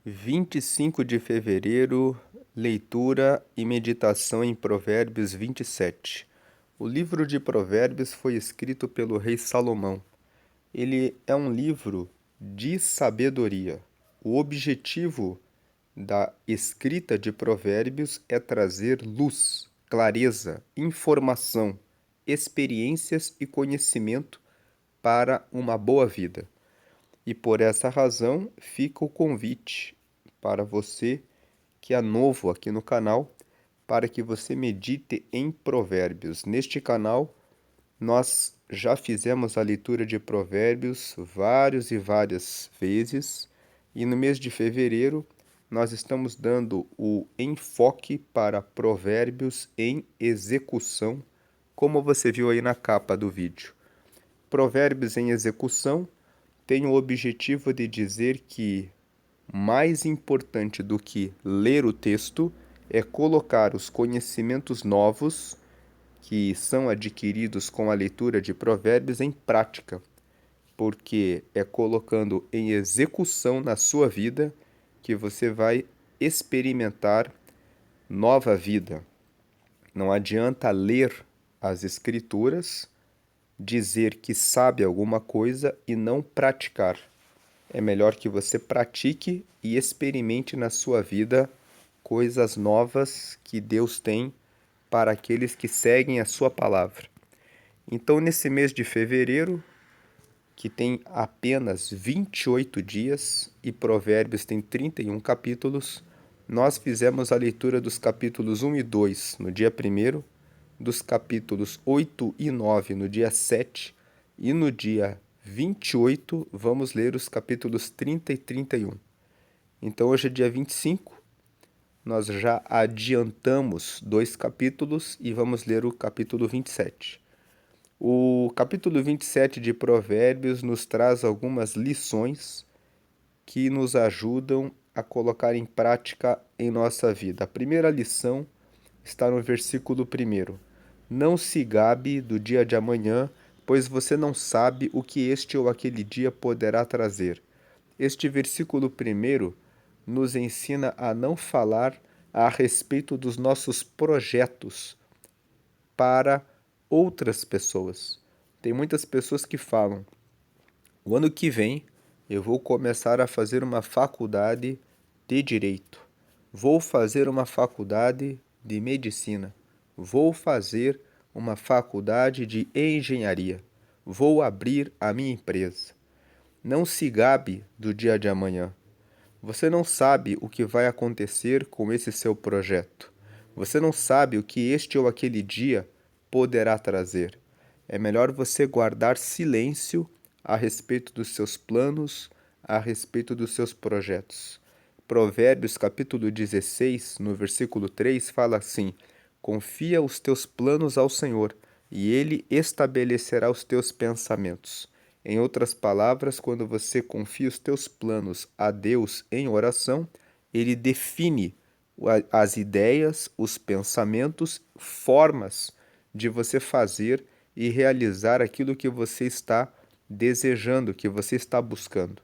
25 de fevereiro, leitura e meditação em Provérbios 27. O livro de Provérbios foi escrito pelo rei Salomão. Ele é um livro de sabedoria. O objetivo da escrita de Provérbios é trazer luz, clareza, informação, experiências e conhecimento para uma boa vida. E por essa razão fica o convite para você que é novo aqui no canal, para que você medite em Provérbios. Neste canal, nós já fizemos a leitura de Provérbios várias vezes, e no mês de fevereiro nós estamos dando o enfoque para Provérbios em execução, como você viu aí na capa do vídeo. Provérbios em execução tem o objetivo de dizer que mais importante do que ler o texto é colocar os conhecimentos novos que são adquiridos com a leitura de Provérbios em prática, porque é colocando em execução na sua vida que você vai experimentar nova vida. Não adianta ler as Escrituras, dizer que sabe alguma coisa e não praticar. É melhor que você pratique e experimente na sua vida coisas novas que Deus tem para aqueles que seguem a sua palavra. Então, nesse mês de fevereiro, que tem apenas 28 dias e Provérbios tem 31 capítulos, nós fizemos a leitura dos capítulos 1 e 2 no dia 1º, dos capítulos 8 e 9 no dia 7, e no dia 28 vamos ler os capítulos 30 e 31. Então hoje é dia 25, nós já adiantamos 2 capítulos e vamos ler o capítulo 27. O capítulo 27 de Provérbios nos traz algumas lições que nos ajudam a colocar em prática em nossa vida. A primeira lição está no versículo 1. Não se gabe do dia de amanhã, pois você não sabe o que este ou aquele dia poderá trazer. Este versículo 1 nos ensina a não falar a respeito dos nossos projetos para outras pessoas. Tem muitas pessoas que falam: o ano que vem eu vou começar a fazer uma faculdade de direito, vou fazer uma faculdade de medicina, vou fazer uma faculdade de engenharia, vou abrir a minha empresa. Não se gabe do dia de amanhã. Você não sabe o que vai acontecer com esse seu projeto. Você não sabe o que este ou aquele dia poderá trazer. É melhor você guardar silêncio a respeito dos seus planos, a respeito dos seus projetos. Provérbios capítulo 16, no versículo 3, fala assim: confia os teus planos ao Senhor, e Ele estabelecerá os teus pensamentos. Em outras palavras, quando você confia os teus planos a Deus em oração, Ele define as ideias, os pensamentos, formas de você fazer e realizar aquilo que você está desejando, que você está buscando.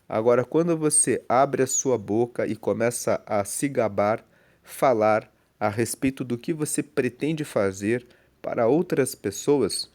Agora, quando você abre a sua boca e começa a se gabar, falar a respeito do que você pretende fazer para outras pessoas,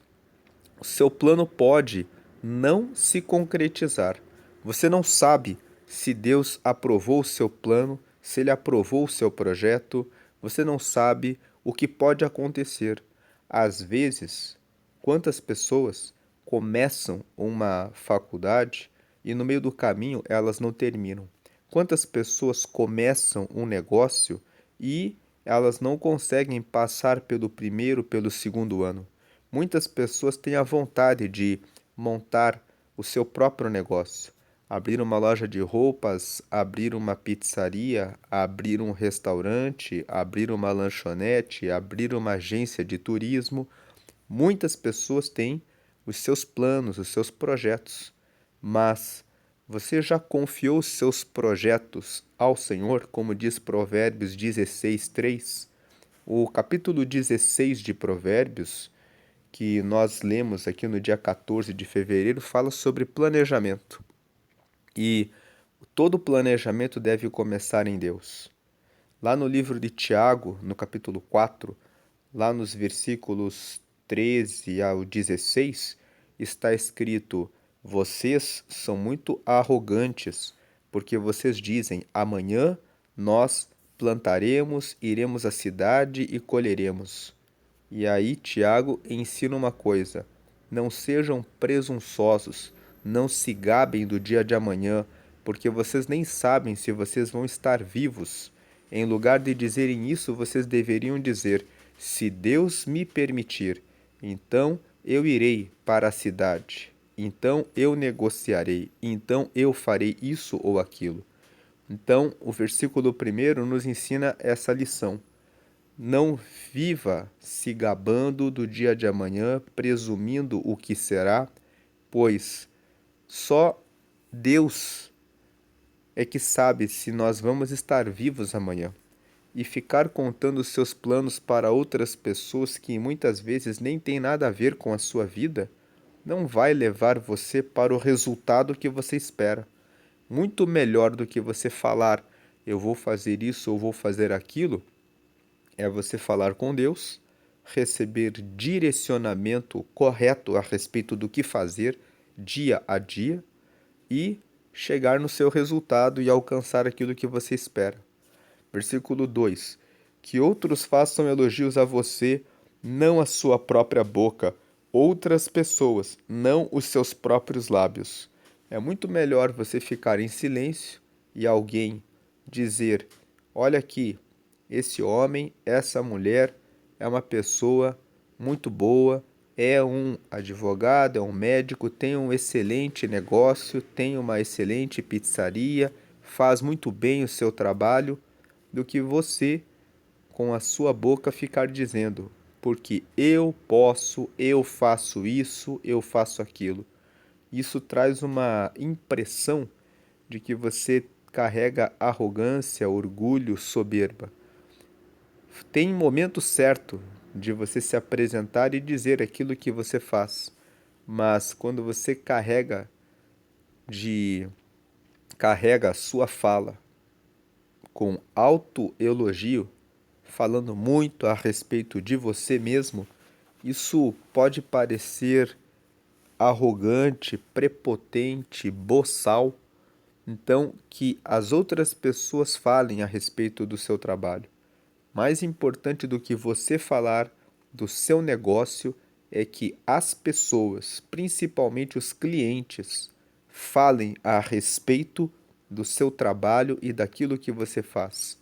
o seu plano pode não se concretizar. Você não sabe se Deus aprovou o seu plano, se Ele aprovou o seu projeto, você não sabe o que pode acontecer. Às vezes, quantas pessoas começam uma faculdade e no meio do caminho elas não terminam? Quantas pessoas começam um negócio e elas não conseguem passar pelo primeiro, pelo segundo ano? Muitas pessoas têm a vontade de montar o seu próprio negócio, abrir uma loja de roupas, abrir uma pizzaria, abrir um restaurante, abrir uma lanchonete, abrir uma agência de turismo. Muitas pessoas têm os seus planos, os seus projetos, mas você já confiou os seus projetos ao Senhor, como diz Provérbios 16, 3? O capítulo 16 de Provérbios, que nós lemos aqui no dia 14 de fevereiro, fala sobre planejamento. E Todo planejamento deve começar em Deus. Lá no livro de Tiago, no capítulo 4, lá nos versículos 13 ao 16, está escrito: Vocês são muito arrogantes, porque vocês dizem: Amanhã nós plantaremos, iremos à cidade e colheremos. E aí, Tiago ensina uma coisa: não sejam presunçosos, não se gabem do dia de amanhã, porque vocês nem sabem se vocês vão estar vivos. Em lugar de dizerem isso, vocês deveriam dizer: se Deus me permitir, então eu irei para a cidade, então eu negociarei, então eu farei isso ou aquilo. Então, o versículo primeiro nos ensina essa lição. Não viva se gabando do dia de amanhã, presumindo o que será, pois só Deus é que sabe se nós vamos estar vivos amanhã. E ficar contando seus planos para outras pessoas que muitas vezes nem têm nada a ver com a sua vida, não vai levar você para o resultado que você espera. Muito melhor do que você falar, eu vou fazer isso ou vou fazer aquilo, é você falar com Deus, receber direcionamento correto a respeito do que fazer dia a dia e chegar no seu resultado e alcançar aquilo que você espera. Versículo 2: Que outros façam elogios a você, não a sua própria boca, outras pessoas, não os seus próprios lábios. É muito melhor você ficar em silêncio e alguém dizer: Olha aqui, esse homem, essa mulher é uma pessoa muito boa, é um advogado, é um médico, tem um excelente negócio, tem uma excelente pizzaria, faz muito bem o seu trabalho, do que você, com a sua boca, ficar dizendo, porque eu posso, eu faço isso, eu faço aquilo. Isso traz uma impressão de que você carrega arrogância, orgulho, soberba. Tem momento certo de você se apresentar e dizer aquilo que você faz, mas quando você carrega a sua fala com autoelogio, falando muito a respeito de você mesmo, isso pode parecer arrogante, prepotente, boçal. Então, que as outras pessoas falem a respeito do seu trabalho. Mais importante do que você falar do seu negócio é que as pessoas, principalmente os clientes, falem a respeito do seu trabalho e daquilo que você faz.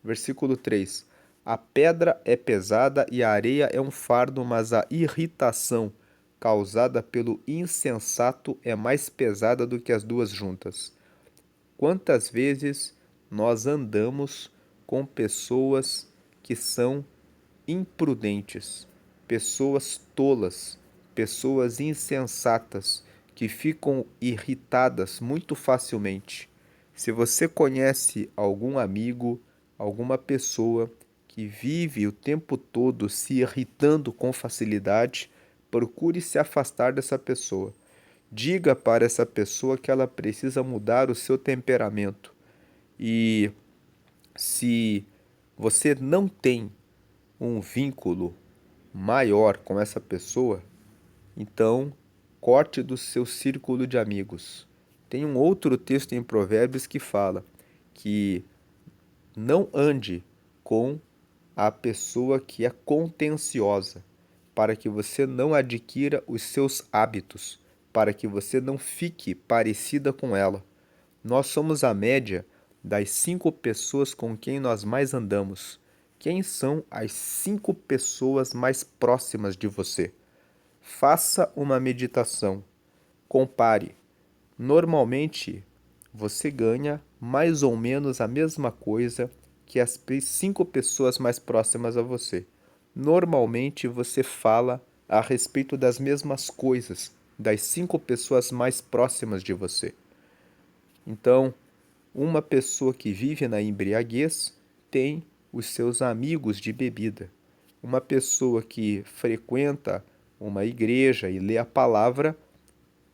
Versículo 3: A pedra é pesada e a areia é um fardo, mas a irritação causada pelo insensato é mais pesada do que as duas juntas. Quantas vezes nós andamos com pessoas que são imprudentes, pessoas tolas, pessoas insensatas, que ficam irritadas muito facilmente. Se você conhece algum amigo, alguma pessoa que vive o tempo todo se irritando com facilidade, procure se afastar dessa pessoa. Diga para essa pessoa que ela precisa mudar o seu temperamento. E se você não tem um vínculo maior com essa pessoa, então corte do seu círculo de amigos. Tem um outro texto em Provérbios que fala que não ande com a pessoa que é contenciosa, para que você não adquira os seus hábitos, para que você não fique parecida com ela. Nós somos a média das 5 pessoas com quem nós mais andamos. Quem são as 5 pessoas mais próximas de você? Faça uma meditação. Compare. Normalmente, você ganha mais ou menos a mesma coisa que as 5 pessoas mais próximas a você. Normalmente, você fala a respeito das mesmas coisas das 5 pessoas mais próximas de você. Então, uma pessoa que vive na embriaguez tem os seus amigos de bebida. Uma pessoa que frequenta uma igreja e lê a palavra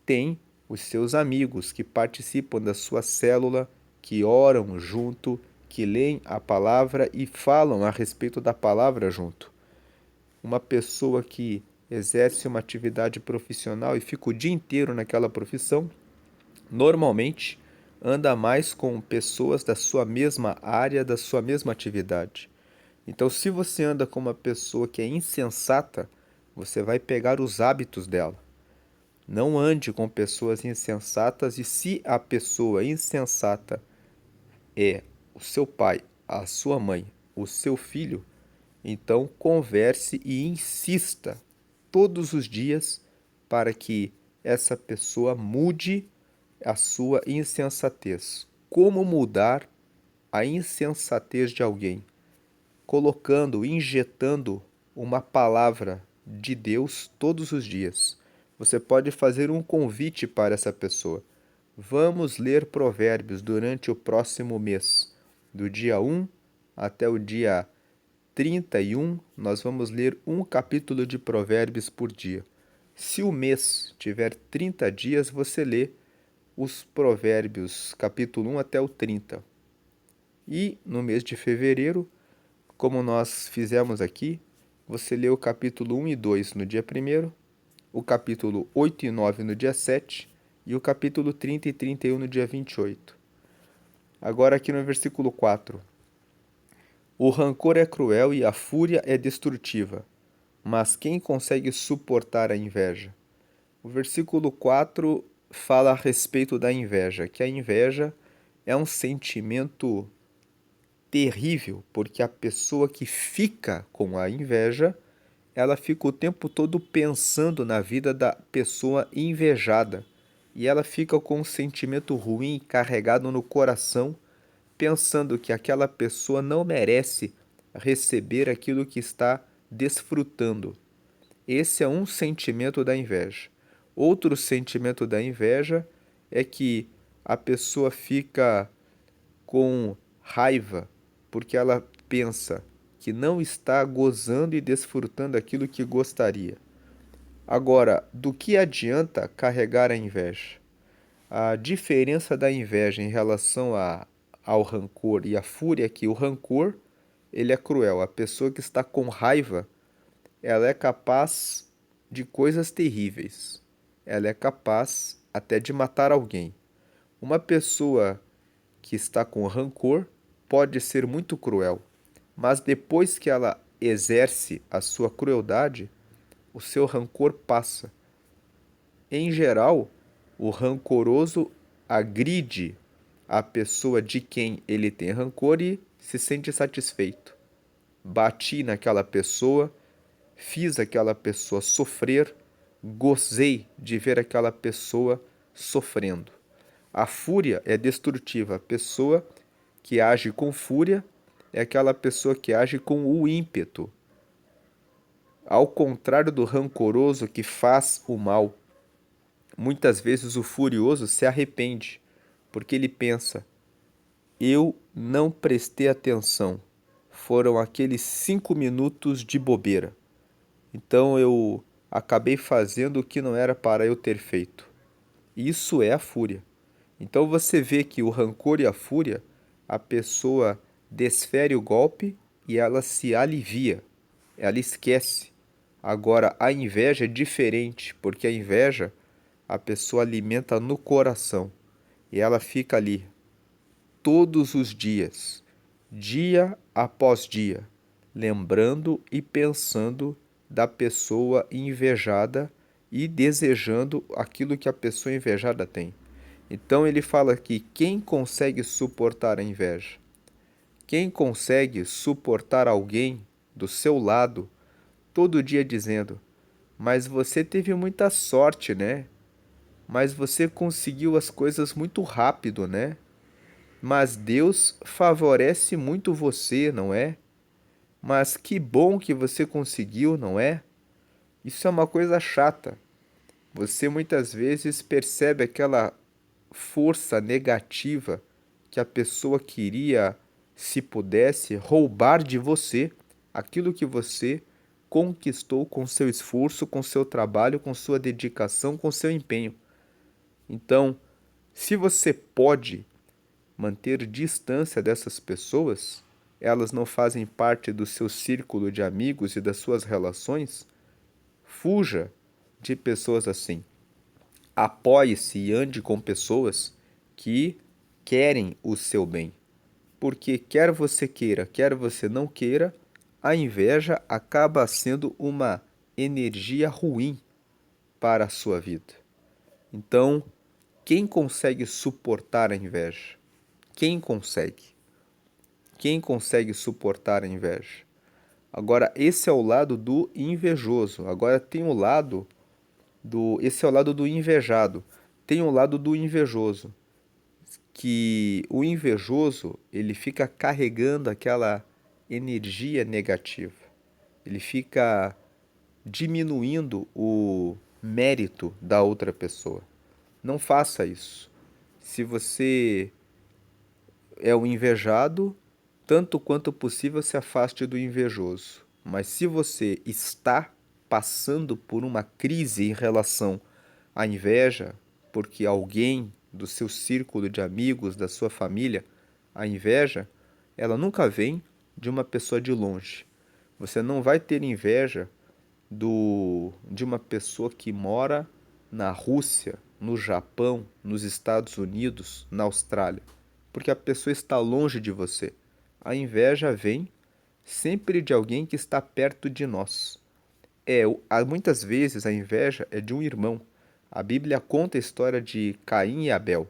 tem os seus amigos que participam da sua célula, que oram junto, que leem a palavra e falam a respeito da palavra junto. Uma pessoa que exerce uma atividade profissional e fica o dia inteiro naquela profissão, normalmente anda mais com pessoas da sua mesma área, da sua mesma atividade. Então, se você anda com uma pessoa que é insensata, você vai pegar os hábitos dela. Não ande com pessoas insensatas, e se a pessoa insensata é o seu pai, a sua mãe, o seu filho, então converse e insista todos os dias para que essa pessoa mude a sua insensatez. Como mudar a insensatez de alguém? Colocando, injetando uma palavra de Deus todos os dias. Você pode fazer um convite para essa pessoa. Vamos ler Provérbios durante o próximo mês. Do dia 1 até o dia 31, nós vamos ler um capítulo de Provérbios por dia. Se o mês tiver 30 dias, você lê os Provérbios, capítulo 1 até o 30. E no mês de fevereiro, como nós fizemos aqui, você lê o capítulo 1 e 2 no dia 1º, o capítulo 8 e 9 no dia 7 e o capítulo 30 e 31 no dia 28. Agora aqui no versículo 4. O rancor é cruel e a fúria é destrutiva, mas quem consegue suportar a inveja? O versículo 4 fala a respeito da inveja, que a inveja é um sentimento terrível, porque a pessoa que fica com a inveja, ela fica o tempo todo pensando na vida da pessoa invejada, e ela fica com um sentimento ruim carregado no coração, pensando que aquela pessoa não merece receber aquilo que está desfrutando. Esse é um sentimento da inveja. Outro sentimento da inveja é que a pessoa fica com raiva porque ela pensa que não está gozando e desfrutando aquilo que gostaria. Agora, do que adianta carregar a inveja? A diferença da inveja em relação ao rancor e à fúria é que o rancor, ele é cruel. A pessoa que está com raiva, ela é capaz de coisas terríveis. Ela é capaz até de matar alguém. Uma pessoa que está com rancor pode ser muito cruel, mas depois que ela exerce a sua crueldade, o seu rancor passa. Em geral, o rancoroso agride a pessoa de quem ele tem rancor e se sente satisfeito. Bati naquela pessoa, fiz aquela pessoa sofrer, gozei de ver aquela pessoa sofrendo. A fúria é destrutiva. A pessoa que age com fúria é aquela pessoa que age com o ímpeto. Ao contrário do rancoroso que faz o mal, muitas vezes o furioso se arrepende, porque ele pensa: eu não prestei atenção, foram aqueles 5 minutos de bobeira. Então eu acabei fazendo o que não era para eu ter feito. Isso é a fúria. Então você vê que o rancor e a fúria, a pessoa desfere o golpe e ela se alivia, ela esquece. Agora a inveja é diferente, porque a inveja a pessoa alimenta no coração e ela fica ali todos os dias, dia após dia, lembrando e pensando da pessoa invejada e desejando aquilo que a pessoa invejada tem. Então ele fala que quem consegue suportar a inveja? Quem consegue suportar alguém do seu lado todo dia dizendo: mas você teve muita sorte, né? Mas você conseguiu as coisas muito rápido, né? Mas Deus favorece muito você, não é? Mas que bom que você conseguiu, não é? Isso é uma coisa chata. Você muitas vezes percebe aquela força negativa que a pessoa queria, se pudesse, roubar de você aquilo que você conquistou com seu esforço, com seu trabalho, com sua dedicação, com seu empenho. Então, se você pode manter distância dessas pessoas, elas não fazem parte do seu círculo de amigos e das suas relações, fuja de pessoas assim. Apoie-se e ande com pessoas que querem o seu bem. Porque quer você queira, quer você não queira, a inveja acaba sendo uma energia ruim para a sua vida. Então, quem consegue suportar a inveja? Quem consegue? Quem consegue suportar a inveja? Agora, esse é o lado do invejoso. Agora tem o lado do. Esse é o lado do invejado. Tem o lado do invejoso, que o invejoso, ele fica carregando aquela energia negativa. Ele fica diminuindo o mérito da outra pessoa. Não faça isso. Se você é o invejado, tanto quanto possível se afaste do invejoso. Mas se você está passando por uma crise em relação à inveja, porque alguém do seu círculo de amigos, da sua família, a inveja, ela nunca vem de uma pessoa de longe. Você não vai ter inveja de uma pessoa que mora na Rússia, no Japão, nos Estados Unidos, na Austrália, porque a pessoa está longe de você. A inveja vem sempre de alguém que está perto de nós. Muitas vezes a inveja é de um irmão. A Bíblia conta a história de Caim e Abel.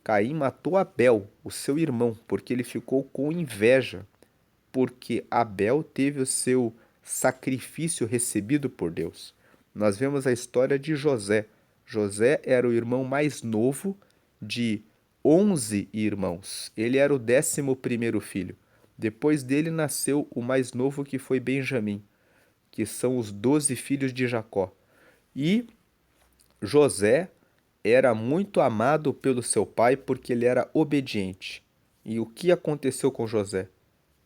Caim matou Abel, o seu irmão, porque ele ficou com inveja, porque Abel teve o seu sacrifício recebido por Deus. Nós vemos a história de José. José era o irmão mais novo de 11 irmãos. Ele era o 11º filho. Depois dele nasceu o mais novo, que foi Benjamim, que são os 12 filhos de Jacó. E José era muito amado pelo seu pai porque ele era obediente. E o que aconteceu com José?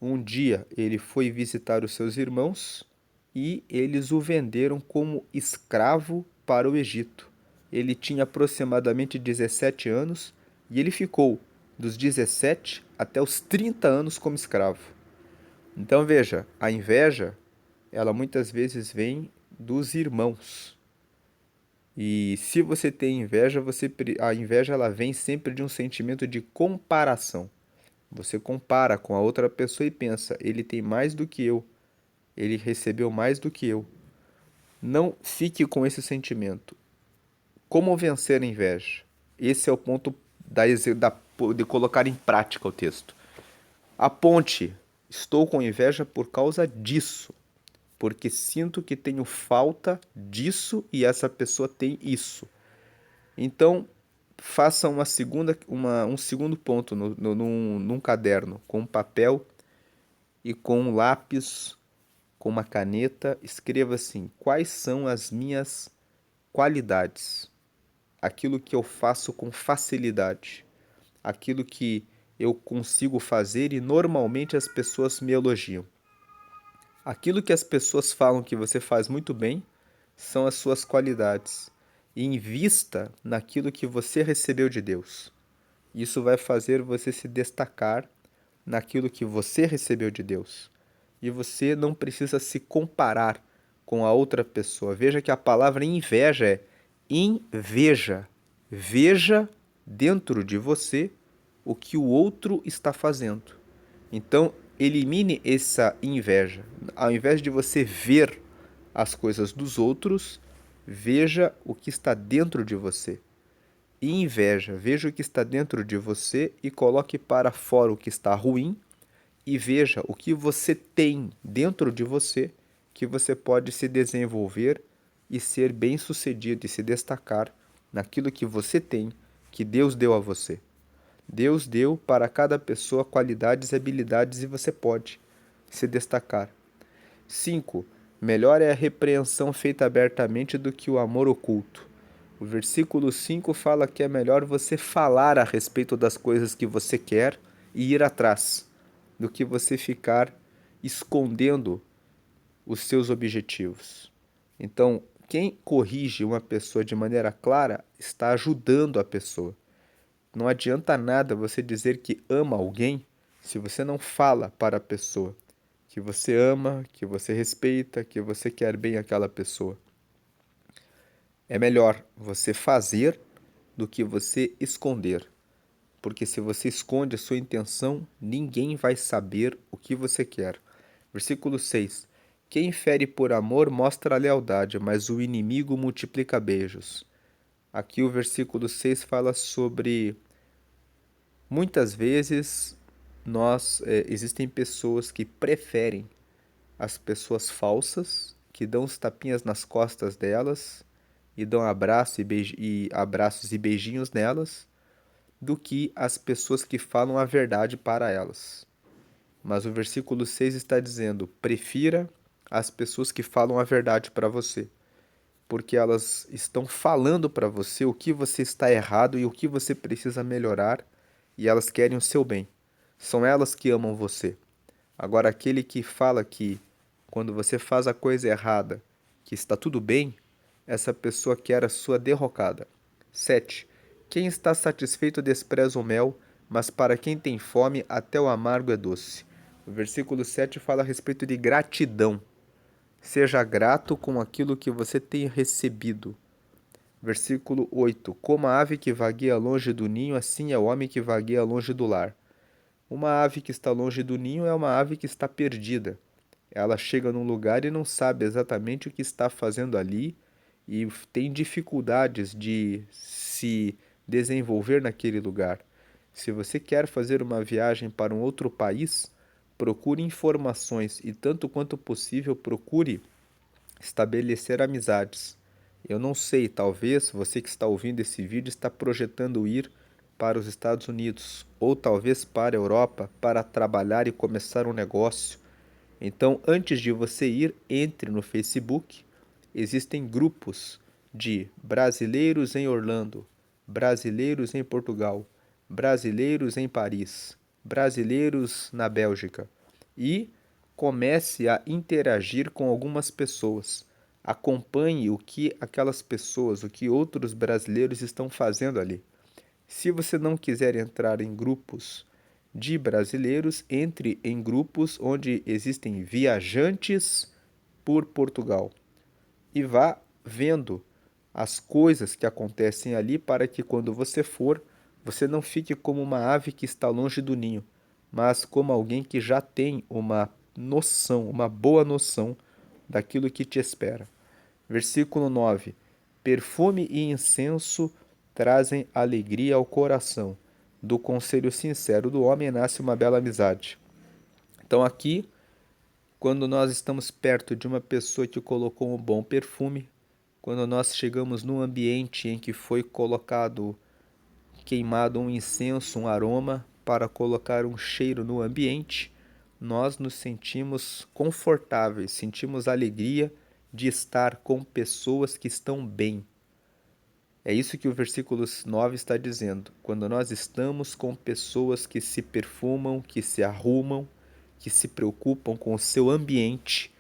Um dia ele foi visitar os seus irmãos e eles o venderam como escravo para o Egito. Ele tinha aproximadamente 17 anos e ele ficou dos 17 até os 30 anos como escravo. Então veja, a inveja, ela muitas vezes vem dos irmãos. E se você tem inveja, a inveja ela vem sempre de um sentimento de comparação. Você compara com a outra pessoa e pensa, ele tem mais do que eu, ele recebeu mais do que eu. Não fique com esse sentimento. Como vencer a inveja? Esse é o ponto de colocar em prática o texto. Aponte, estou com inveja por causa disso, porque sinto que tenho falta disso e essa pessoa tem isso. Então, faça um segundo ponto num caderno, com papel e com um lápis, com uma caneta. Escreva assim: quais são as minhas qualidades? Aquilo que eu faço com facilidade, aquilo que eu consigo fazer e normalmente as pessoas me elogiam. Aquilo que as pessoas falam que você faz muito bem são as suas qualidades. E invista naquilo que você recebeu de Deus. Isso vai fazer você se destacar naquilo que você recebeu de Deus. E você não precisa se comparar com a outra pessoa. Veja que a palavra inveja é inveja. Veja dentro de você o que o outro está fazendo. Então, elimine essa inveja. Ao invés de você ver as coisas dos outros, veja o que está dentro de você. E inveja, veja o que está dentro de você e coloque para fora o que está ruim e veja o que você tem dentro de você que você pode se desenvolver e ser bem-sucedido e se destacar naquilo que você tem, que Deus deu a você. Deus deu para cada pessoa qualidades e habilidades e você pode se destacar. 5. Melhor é a repreensão feita abertamente do que o amor oculto. O versículo 5 fala que é melhor você falar a respeito das coisas que você quer e ir atrás, do que você ficar escondendo os seus objetivos. Então, Quem corrige uma pessoa de maneira clara está ajudando a pessoa. Não adianta nada você dizer que ama alguém se você não fala para a pessoa que você ama, que você respeita, que você quer bem àquela pessoa. É melhor você fazer do que você esconder, porque se você esconde a sua intenção, ninguém vai saber o que você quer. Versículo 6. Quem fere por amor mostra lealdade, mas o inimigo multiplica beijos. Aqui o versículo 6 fala sobre muitas vezes existem pessoas que preferem as pessoas falsas, que dão os tapinhas nas costas delas e dão abraços e beijinhos nelas, do que as pessoas que falam a verdade para elas. Mas o versículo 6 está dizendo: prefira as pessoas que falam a verdade para você, porque elas estão falando para você o que você está errado e o que você precisa melhorar, e elas querem o seu bem. São elas que amam você. Agora, aquele que fala que quando você faz a coisa errada, que está tudo bem, essa pessoa quer a sua derrocada. 7. Quem está satisfeito despreza o mel, mas para quem tem fome, até o amargo é doce. O versículo 7 fala a respeito de gratidão. Seja grato com aquilo que você tem recebido. Versículo 8. Como a ave que vagueia longe do ninho, assim é o homem que vagueia longe do lar. Uma ave que está longe do ninho é uma ave que está perdida. Ela chega num lugar e não sabe exatamente o que está fazendo ali e tem dificuldades de se desenvolver naquele lugar. Se você quer fazer uma viagem para um outro país, procure informações e, tanto quanto possível, procure estabelecer amizades. Eu não sei, talvez você que está ouvindo esse vídeo está projetando ir para os Estados Unidos ou talvez para a Europa para trabalhar e começar um negócio. Então, antes de você ir, entre no Facebook. Existem grupos de brasileiros em Orlando, brasileiros em Portugal, brasileiros em Paris, brasileiros na Bélgica e comece a interagir com algumas pessoas. Acompanhe o que aquelas pessoas, o que outros brasileiros estão fazendo ali. Se você não quiser entrar em grupos de brasileiros, entre em grupos onde existem viajantes por Portugal e vá vendo as coisas que acontecem ali para que quando você for, você não fique como uma ave que está longe do ninho, mas como alguém que já tem uma noção, uma boa noção daquilo que te espera. Versículo 9: Perfume e incenso trazem alegria ao coração. Do conselho sincero do homem nasce uma bela amizade. Então, aqui, quando nós estamos perto de uma pessoa que colocou um bom perfume, quando nós chegamos num ambiente em que foi queimado um incenso, um aroma, para colocar um cheiro no ambiente, nós nos sentimos confortáveis, sentimos alegria de estar com pessoas que estão bem. É isso que o versículo 9 está dizendo. Quando nós estamos com pessoas que se perfumam, que se arrumam, que se preocupam com o seu ambiente,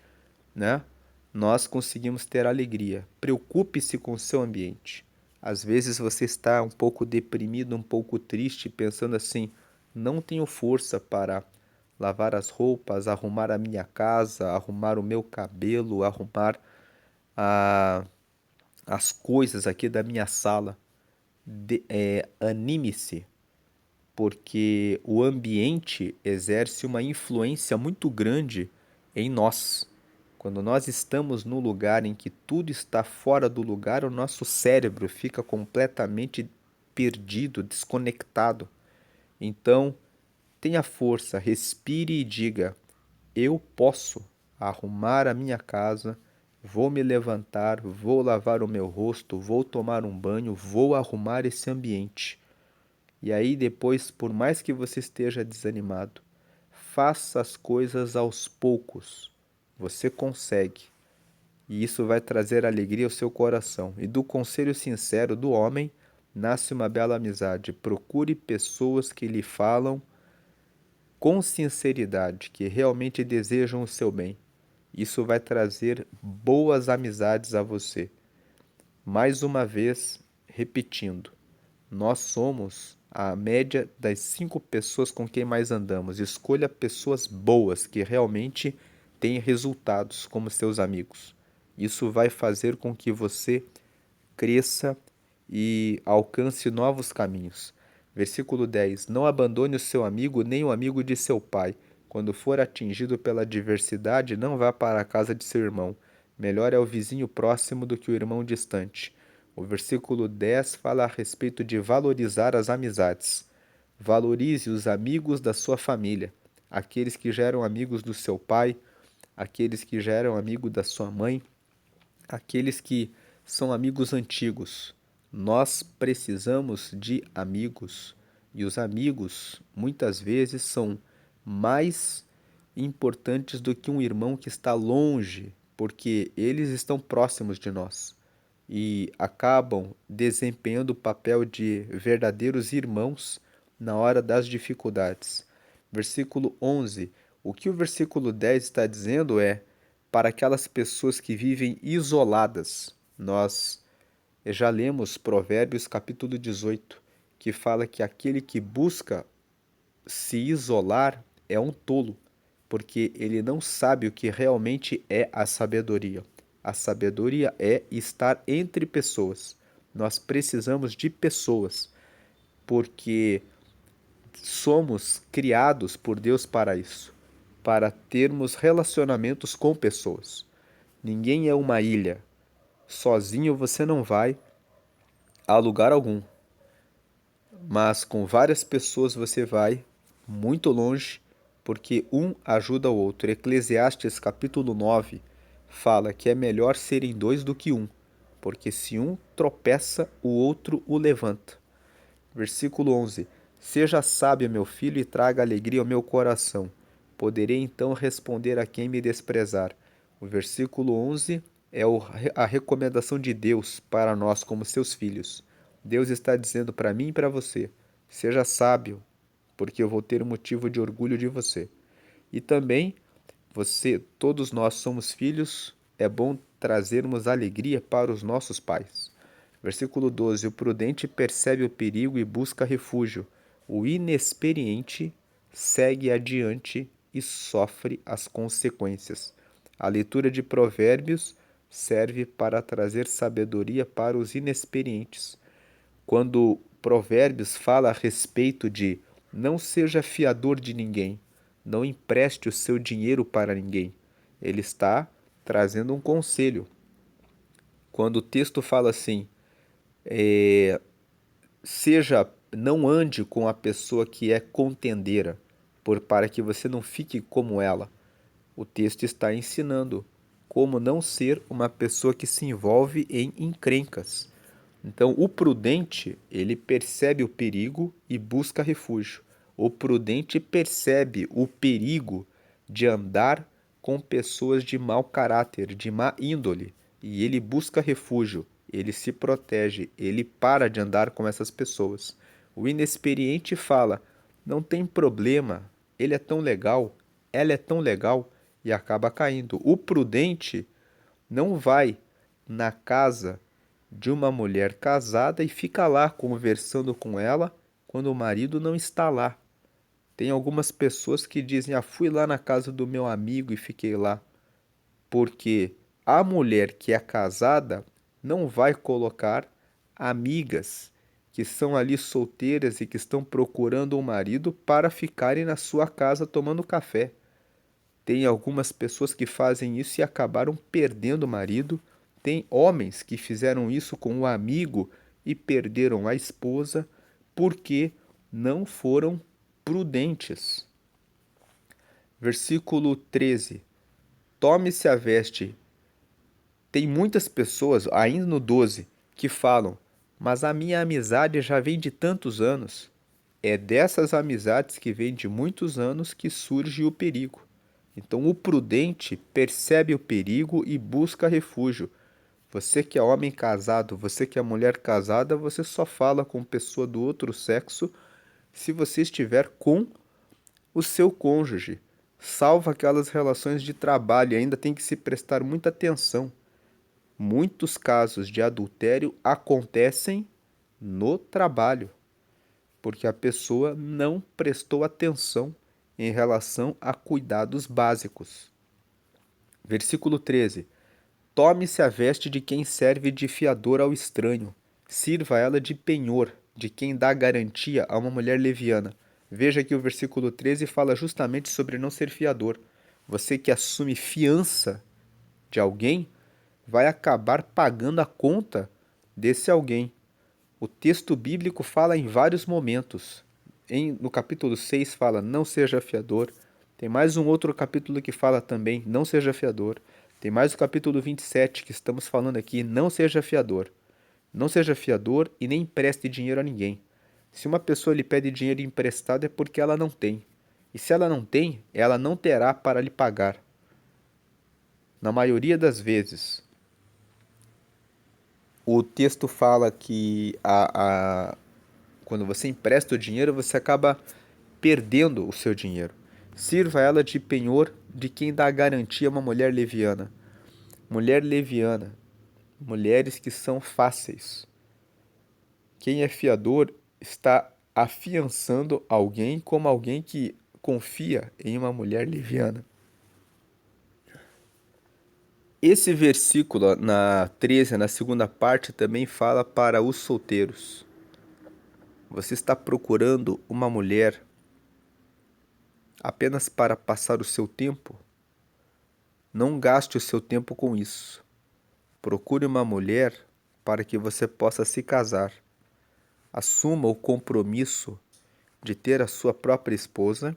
né? Nós conseguimos ter alegria. Preocupe-se com o seu ambiente. Às vezes você está um pouco deprimido, um pouco triste, pensando assim: não tenho força para lavar as roupas, arrumar a minha casa, arrumar o meu cabelo, arrumar a as coisas aqui da minha sala. Anime-se, porque o ambiente exerce uma influência muito grande em nós. Quando nós estamos no lugar em que tudo está fora do lugar, o nosso cérebro fica completamente perdido, desconectado. Então, tenha força, respire e diga: eu posso arrumar a minha casa, vou me levantar, vou lavar o meu rosto, vou tomar um banho, vou arrumar esse ambiente. E aí depois, por mais que você esteja desanimado, faça as coisas aos poucos. Você consegue. E isso vai trazer alegria ao seu coração. E do conselho sincero do homem nasce uma bela amizade. Procure pessoas que lhe falam com sinceridade, que realmente desejam o seu bem. Isso vai trazer boas amizades a você. Mais uma vez, repetindo, nós somos a média das 5 pessoas com quem mais andamos. Escolha pessoas boas que realmente têm resultados como seus amigos. Isso vai fazer com que você cresça e alcance novos caminhos. Versículo 10: Não abandone o seu amigo, nem o amigo de seu pai. Quando for atingido pela adversidade, não vá para a casa de seu irmão. Melhor é o vizinho próximo do que o irmão distante. O versículo 10 fala a respeito de valorizar as amizades. Valorize os amigos da sua família, aqueles que já eram amigos do seu pai, aqueles que já eram amigos da sua mãe, aqueles que são amigos antigos. Nós precisamos de amigos e os amigos muitas vezes são mais importantes do que um irmão que está longe, porque eles estão próximos de nós e acabam desempenhando o papel de verdadeiros irmãos na hora das dificuldades. Versículo 11. O que o versículo 10 está dizendo é para aquelas pessoas que vivem isoladas. Nós já lemos Provérbios capítulo 18, que fala que aquele que busca se isolar é um tolo, porque ele não sabe o que realmente é a sabedoria. A sabedoria é estar entre pessoas. Nós precisamos de pessoas, porque somos criados por Deus para isso, para termos relacionamentos com pessoas. Ninguém é uma ilha. Sozinho você não vai a lugar algum, mas com várias pessoas você vai muito longe, porque um ajuda o outro. Eclesiastes capítulo 9 fala que é melhor serem dois do que um, porque se um tropeça, o outro o levanta. Versículo 11: Seja sábio, meu filho, e traga alegria ao meu coração. Poderei então responder a quem me desprezar. O versículo 11 é a recomendação de Deus para nós como seus filhos. Deus está dizendo para mim e para você: seja sábio, porque eu vou ter motivo de orgulho de você. E também todos nós somos filhos, é bom trazermos alegria para os nossos pais. Versículo 12: O prudente percebe o perigo e busca refúgio. O inexperiente segue adiante e sofre as consequências. A leitura de Provérbios serve para trazer sabedoria para os inexperientes. Quando Provérbios fala a respeito de não seja fiador de ninguém, não empreste o seu dinheiro para ninguém, ele está trazendo um conselho. Quando o texto fala assim, não ande com a pessoa que é contendeira, para que você não fique como ela. O texto está ensinando como não ser uma pessoa que se envolve em encrencas. Então, o prudente, ele percebe o perigo e busca refúgio. O prudente percebe o perigo de andar com pessoas de mau caráter, de má índole, e ele busca refúgio, ele se protege, ele para de andar com essas pessoas. O inexperiente fala: não tem problema, ele é tão legal, ela é tão legal, e acaba caindo. O prudente não vai na casa de uma mulher casada e fica lá conversando com ela quando o marido não está lá. Tem algumas pessoas que dizem: fui lá na casa do meu amigo e fiquei lá. Porque a mulher que é casada não vai colocar amigas que são ali solteiras e que estão procurando um marido para ficarem na sua casa tomando café. Tem algumas pessoas que fazem isso e acabaram perdendo o marido. Tem homens que fizeram isso com um amigo e perderam a esposa porque não foram prudentes. Versículo 13. Tome-se a veste. Tem muitas pessoas, ainda no 12, que falam: mas a minha amizade já vem de tantos anos. É dessas amizades que vem de muitos anos que surge o perigo. Então, o prudente percebe o perigo e busca refúgio. Você que é homem casado, você que é mulher casada, você só fala com pessoa do outro sexo se você estiver com o seu cônjuge. Salva aquelas relações de trabalho, ainda tem que se prestar muita atenção. Muitos casos de adultério acontecem no trabalho, porque a pessoa não prestou atenção em relação a cuidados básicos. Versículo 13. Tome-se a veste de quem serve de fiador ao estranho. Sirva ela de penhor, de quem dá garantia a uma mulher leviana. Veja que o versículo 13 fala justamente sobre não ser fiador. Você que assume fiança de alguém, vai acabar pagando a conta desse alguém. O texto bíblico fala em vários momentos. No capítulo 6 fala, não seja fiador. Tem mais um outro capítulo que fala também, não seja fiador. Tem mais o capítulo 27 que estamos falando aqui, não seja fiador. Não seja fiador e nem empreste dinheiro a ninguém. Se uma pessoa lhe pede dinheiro emprestado é porque ela não tem. E se ela não tem, ela não terá para lhe pagar. Na maioria das vezes, o texto fala que quando você empresta o dinheiro, você acaba perdendo o seu dinheiro. Sirva ela de penhor de quem dá garantia a uma mulher leviana. Mulher leviana, mulheres que são fáceis. Quem é fiador está afiançando alguém como alguém que confia em uma mulher leviana. Esse versículo na 13, na segunda parte, também fala para os solteiros. Você está procurando uma mulher apenas para passar o seu tempo? Não gaste o seu tempo com isso. Procure uma mulher para que você possa se casar. Assuma o compromisso de ter a sua própria esposa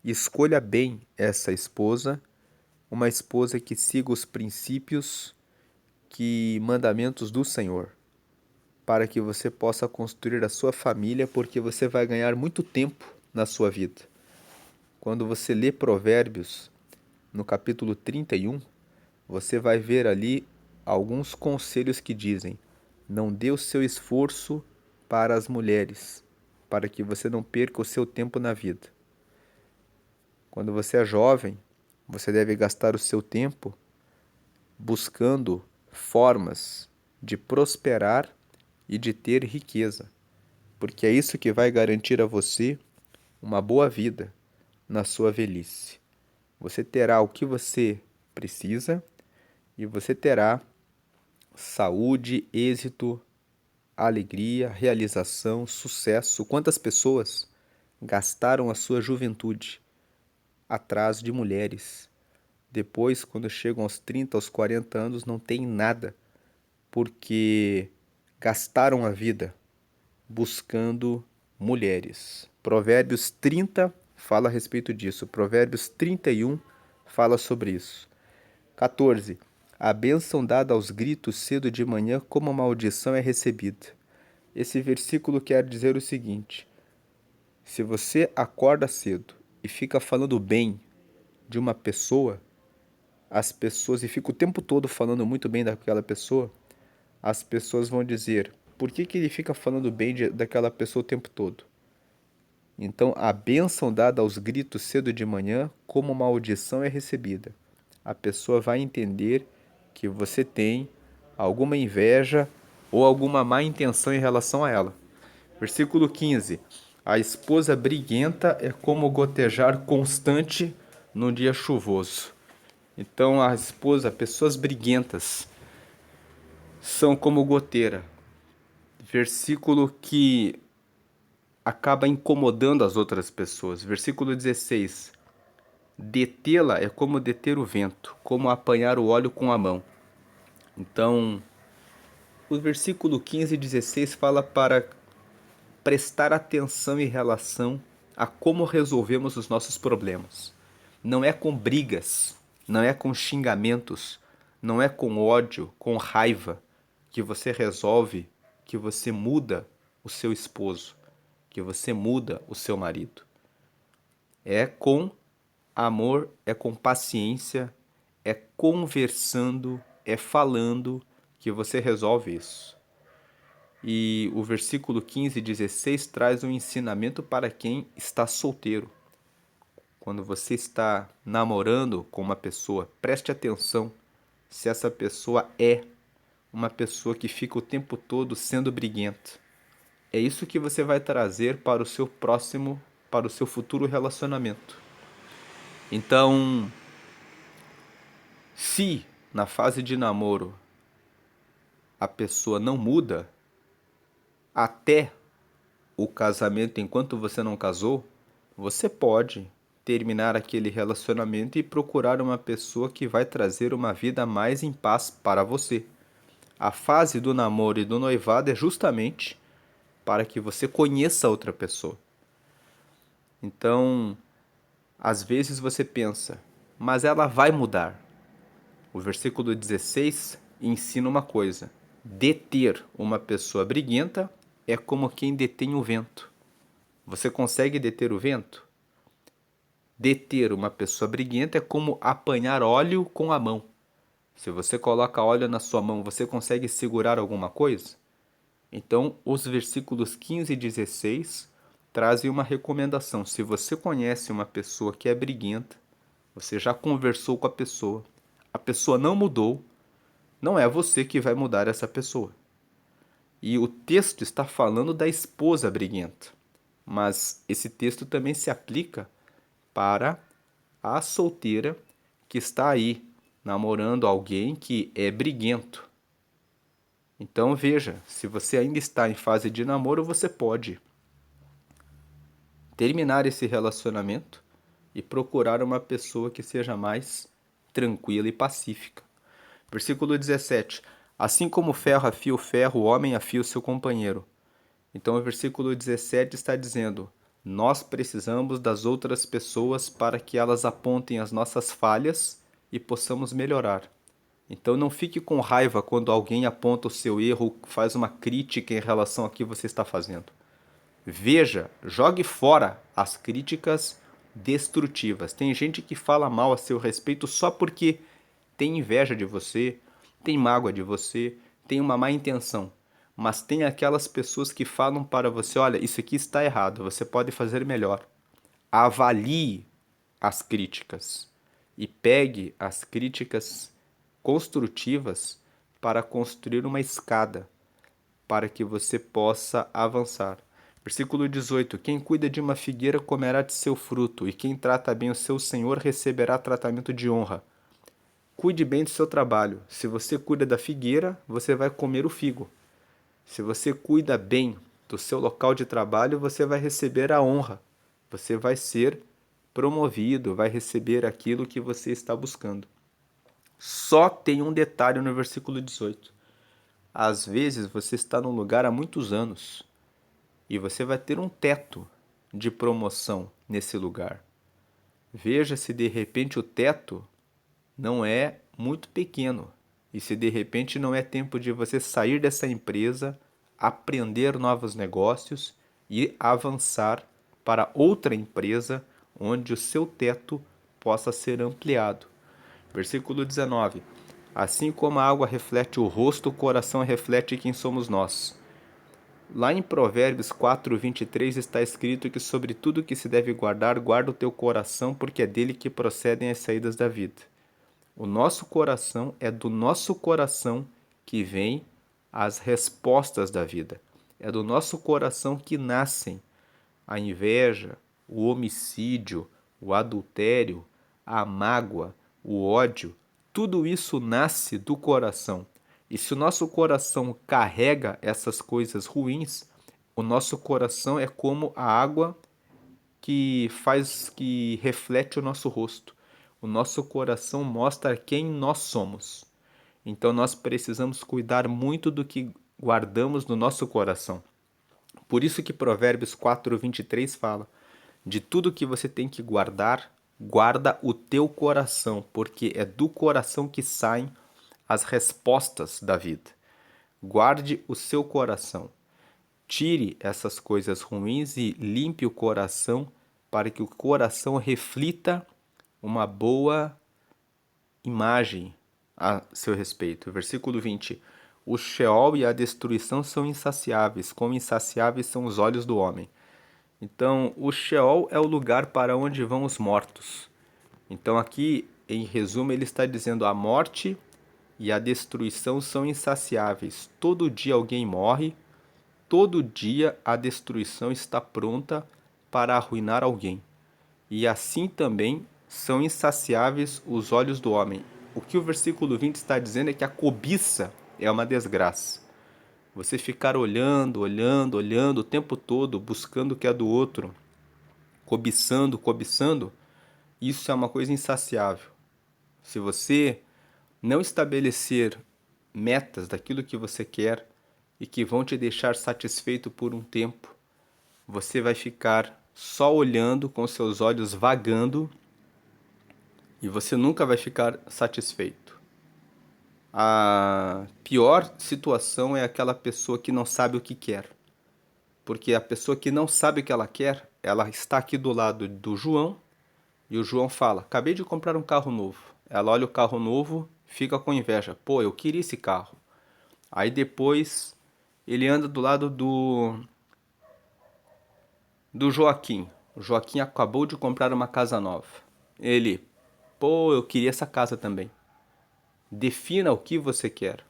e escolha bem essa esposa, uma esposa que siga os princípios e mandamentos do Senhor, para que você possa construir a sua família, porque você vai ganhar muito tempo na sua vida. Quando você lê Provérbios, no capítulo 31, você vai ver ali alguns conselhos que dizem: não dê o seu esforço para as mulheres, para que você não perca o seu tempo na vida. Quando você é jovem, você deve gastar o seu tempo buscando formas de prosperar e de ter riqueza, porque é isso que vai garantir a você uma boa vida na sua velhice. Você terá o que você precisa e você terá saúde, êxito, alegria, realização, sucesso. Quantas pessoas gastaram a sua juventude atrás de mulheres? Depois, quando chegam aos 30, aos 40 anos, não tem nada, porque gastaram a vida buscando mulheres. Provérbios 30 fala a respeito disso. Provérbios 31 fala sobre isso. 14. A bênção dada aos gritos cedo de manhã, como a maldição é recebida. Esse versículo quer dizer o seguinte: se você acorda cedo e fica falando bem de uma pessoa, as pessoas, e fica o tempo todo falando muito bem daquela pessoa, as pessoas vão dizer: por que ele fica falando bem daquela pessoa o tempo todo? Então, a bênção dada aos gritos cedo de manhã, como maldição é recebida. A pessoa vai entender que você tem alguma inveja ou alguma má intenção em relação a ela. Versículo 15. A esposa briguenta é como gotejar constante num dia chuvoso. Então, a esposa, pessoas briguentas, são como goteira. Versículo que acaba incomodando as outras pessoas. Versículo 16. Detê-la é como deter o vento, como apanhar o óleo com a mão. Então, o versículo 15 e 16 fala para prestar atenção em relação a como resolvemos os nossos problemas. Não é com brigas, não é com xingamentos, não é com ódio, com raiva que você resolve, que você muda o seu esposo, que você muda o seu marido. É com amor, é com paciência, é conversando, é falando que você resolve isso. E o versículo 15 e 16 traz um ensinamento para quem está solteiro. Quando você está namorando com uma pessoa, preste atenção se essa pessoa é uma pessoa que fica o tempo todo sendo briguenta. É isso que você vai trazer para o seu próximo, para o seu futuro relacionamento. Então, se na fase de namoro a pessoa não muda até o casamento, enquanto você não casou, você pode terminar aquele relacionamento e procurar uma pessoa que vai trazer uma vida mais em paz para você. A fase do namoro e do noivado é justamente para que você conheça outra pessoa. Então, às vezes você pensa, mas ela vai mudar. O versículo 16 ensina uma coisa: deter uma pessoa briguenta é como quem detém o vento. Você consegue deter o vento? Deter uma pessoa briguenta é como apanhar óleo com a mão. Se você coloca óleo na sua mão, você consegue segurar alguma coisa? Então, os versículos 15 e 16 trazem uma recomendação. Se você conhece uma pessoa que é briguenta, você já conversou com a pessoa não mudou, não é você que vai mudar essa pessoa. E o texto está falando da esposa briguenta, mas esse texto também se aplica para a solteira que está aí namorando alguém que é briguento. Então veja, se você ainda está em fase de namoro, você pode terminar esse relacionamento e procurar uma pessoa que seja mais tranquila e pacífica. Versículo 17. Assim como o ferro afia o ferro, o homem afia o seu companheiro. Então o versículo 17 está dizendo: nós precisamos das outras pessoas para que elas apontem as nossas falhas e possamos melhorar. Então não fique com raiva quando alguém aponta o seu erro, faz uma crítica em relação ao que você está fazendo. Veja, jogue fora as críticas destrutivas. Tem gente que fala mal a seu respeito só porque tem inveja de você, tem mágoa de você, tem uma má intenção. Mas tem aquelas pessoas que falam para você: olha, isso aqui está errado, você pode fazer melhor. Avalie as críticas e pegue as críticas construtivas para construir uma escada para que você possa avançar. Versículo 18: quem cuida de uma figueira comerá de seu fruto, e quem trata bem o seu senhor receberá tratamento de honra. Cuide bem do seu trabalho. Se você cuida da figueira, você vai comer o figo. Se você cuida bem do seu local de trabalho, você vai receber a honra. Você vai ser promovido, vai receber aquilo que você está buscando. Só tem um detalhe no versículo 18. Às vezes você está num lugar há muitos anos e você vai ter um teto de promoção nesse lugar. Veja se de repente o teto não é muito pequeno e se de repente não é tempo de você sair dessa empresa, aprender novos negócios e avançar para outra empresa onde o seu teto possa ser ampliado. Versículo 19. Assim como a água reflete o rosto, o coração reflete quem somos nós. Lá em Provérbios 4:23 está escrito que sobre tudo que se deve guardar, guarda o teu coração, porque é dele que procedem as saídas da vida. O nosso coração é do nosso coração que vem as respostas da vida. É do nosso coração que nascem a inveja, o homicídio, o adultério, a mágoa, o ódio. Tudo isso nasce do coração. E se o nosso coração carrega essas coisas ruins, o nosso coração é como a água que reflete o nosso rosto. O nosso coração mostra quem nós somos. Então nós precisamos cuidar muito do que guardamos no nosso coração. Por isso que Provérbios 4:23 fala: de tudo que você tem que guardar, guarda o teu coração, porque é do coração que saem as respostas da vida. Guarde o seu coração. Tire essas coisas ruins e limpe o coração para que o coração reflita uma boa imagem a seu respeito. Versículo 20. O Sheol e a destruição são insaciáveis, como insaciáveis são os olhos do homem. Então, o Sheol é o lugar para onde vão os mortos. Então, aqui, em resumo, ele está dizendo: a morte e a destruição são insaciáveis. Todo dia alguém morre, todo dia a destruição está pronta para arruinar alguém. E assim também são insaciáveis os olhos do homem. O que o versículo 20 está dizendo é que a cobiça é uma desgraça. Você ficar olhando, olhando, olhando o tempo todo, buscando o que é do outro, cobiçando, cobiçando, isso é uma coisa insaciável. Se você não estabelecer metas daquilo que você quer e que vão te deixar satisfeito por um tempo, você vai ficar só olhando com seus olhos vagando e você nunca vai ficar satisfeito. A pior situação é aquela pessoa que não sabe o que quer. Porque a pessoa que não sabe o que ela quer, ela está aqui do lado do João e o João fala: acabei de comprar um carro novo. Ela olha o carro novo, fica com inveja. Pô, eu queria esse carro. Aí depois ele anda do lado do Joaquim. O Joaquim acabou de comprar uma casa nova. Ele: pô, eu queria essa casa também. Defina o que você quer.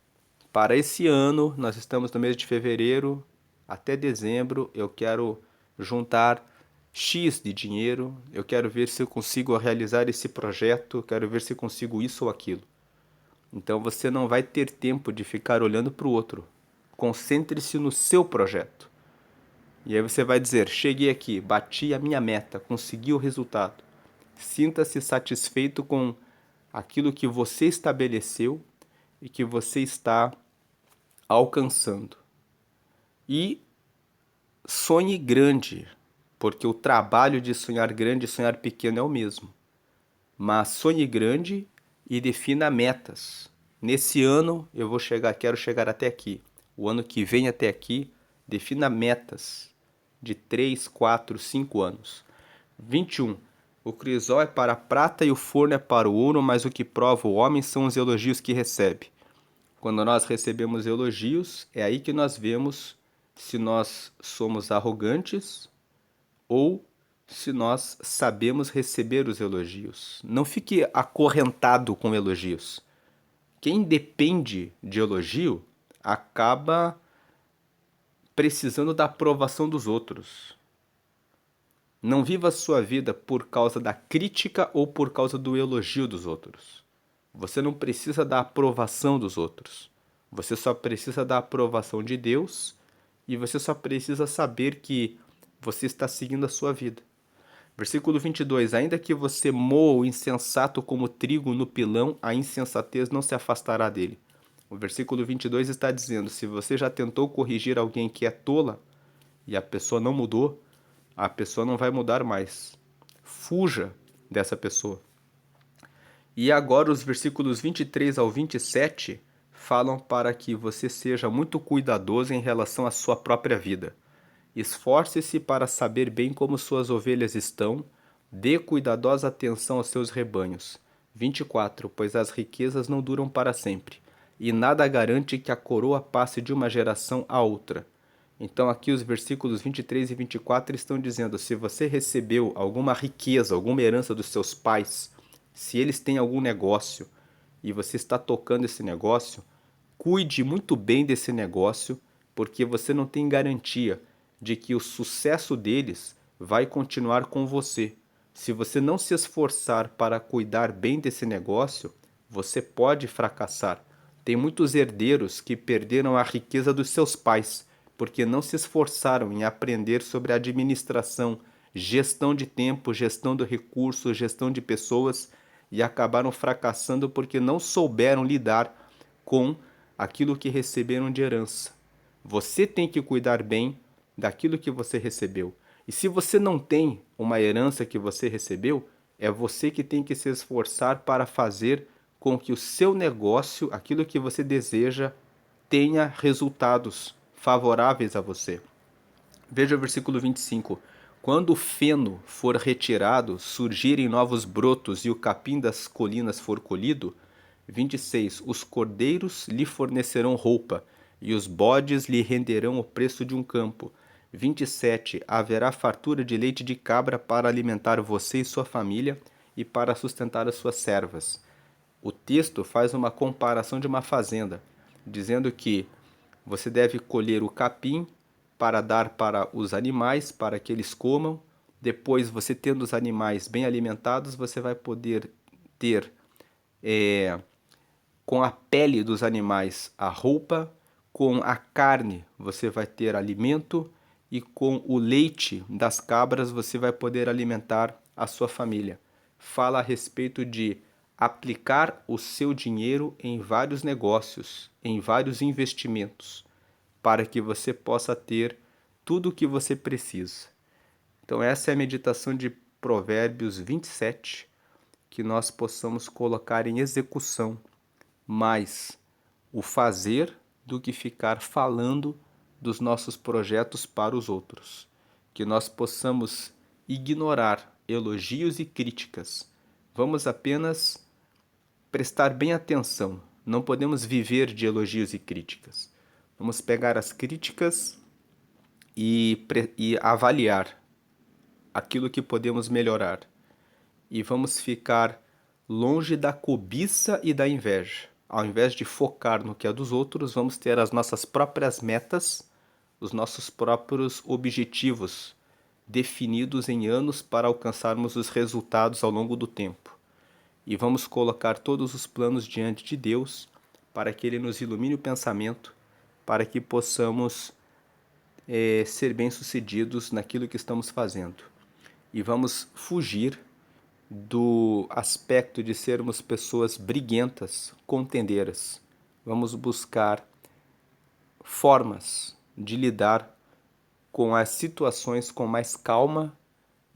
Para esse ano, nós estamos no mês de fevereiro, até dezembro, eu quero juntar X de dinheiro, eu quero ver se eu consigo realizar esse projeto, quero ver se consigo isso ou aquilo. Então você não vai ter tempo de ficar olhando para o outro. Concentre-se no seu projeto. E aí você vai dizer: cheguei aqui, bati a minha meta, consegui o resultado. Sinta-se satisfeito com aquilo que você estabeleceu e que você está alcançando. E sonhe grande, porque o trabalho de sonhar grande e sonhar pequeno é o mesmo. Mas sonhe grande e defina metas. Nesse ano eu vou chegar, quero chegar até aqui. O ano que vem até aqui, defina metas de 3, 4, 5 anos. 21. O crisol é para a prata e o forno é para o ouro, mas o que prova o homem são os elogios que recebe. Quando nós recebemos elogios, é aí que nós vemos se nós somos arrogantes ou se nós sabemos receber os elogios. Não fique acorrentado com elogios. Quem depende de elogio acaba precisando da aprovação dos outros. Não viva a sua vida por causa da crítica ou por causa do elogio dos outros. Você não precisa da aprovação dos outros. Você só precisa da aprovação de Deus e você só precisa saber que você está seguindo a sua vida. Versículo 22. Ainda que você moa o insensato como trigo no pilão, a insensatez não se afastará dele. O versículo 22 está dizendo: se você já tentou corrigir alguém que é tola e a pessoa não mudou, a pessoa não vai mudar mais. Fuja dessa pessoa. E agora os versículos 23 ao 27 falam para que você seja muito cuidadoso em relação à sua própria vida. Esforce-se para saber bem como suas ovelhas estão, dê cuidadosa atenção aos seus rebanhos. 24. Pois as riquezas não duram para sempre, e nada garante que a coroa passe de uma geração a outra. Então aqui os versículos 23 e 24 estão dizendo: se você recebeu alguma riqueza, alguma herança dos seus pais, se eles têm algum negócio e você está tocando esse negócio, cuide muito bem desse negócio, porque você não tem garantia de que o sucesso deles vai continuar com você. Se você não se esforçar para cuidar bem desse negócio, você pode fracassar. Tem muitos herdeiros que perderam a riqueza dos seus pais porque não se esforçaram em aprender sobre administração, gestão de tempo, gestão do recurso, gestão de pessoas e acabaram fracassando porque não souberam lidar com aquilo que receberam de herança. Você tem que cuidar bem daquilo que você recebeu. E se você não tem uma herança que você recebeu, é você que tem que se esforçar para fazer com que o seu negócio, aquilo que você deseja, tenha resultados favoráveis a você. Veja o versículo 25. Quando o feno for retirado, surgirem novos brotos e o capim das colinas for colhido. 26. Os cordeiros lhe fornecerão roupa e os bodes lhe renderão o preço de um campo. 27. Haverá fartura de leite de cabra para alimentar você e sua família e para sustentar as suas servas. O texto faz uma comparação de uma fazenda, dizendo que você deve colher o capim para dar para os animais, para que eles comam. Depois, você tendo os animais bem alimentados, você vai poder ter com a pele dos animais a roupa, com a carne você vai ter alimento e com o leite das cabras você vai poder alimentar a sua família. Fala a respeito de aplicar o seu dinheiro em vários negócios, em vários investimentos, para que você possa ter tudo o que você precisa. Então, essa é a meditação de Provérbios 27, que nós possamos colocar em execução mais o fazer do que ficar falando dos nossos projetos para os outros. Que nós possamos ignorar elogios e críticas. Vamos apenas prestar bem atenção. Não podemos viver de elogios e críticas. Vamos pegar as críticas e avaliar aquilo que podemos melhorar. E vamos ficar longe da cobiça e da inveja. Ao invés de focar no que é dos outros, vamos ter as nossas próprias metas, os nossos próprios objetivos definidos em anos para alcançarmos os resultados ao longo do tempo. E vamos colocar todos os planos diante de Deus para que Ele nos ilumine o pensamento, para que possamos ser bem-sucedidos naquilo que estamos fazendo. E vamos fugir do aspecto de sermos pessoas briguentas, contendeiras. Vamos buscar formas de lidar com as situações com mais calma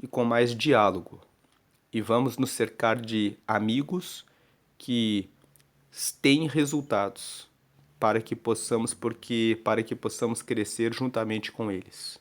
e com mais diálogo. E vamos nos cercar de amigos que têm resultados para que possamos crescer juntamente com eles.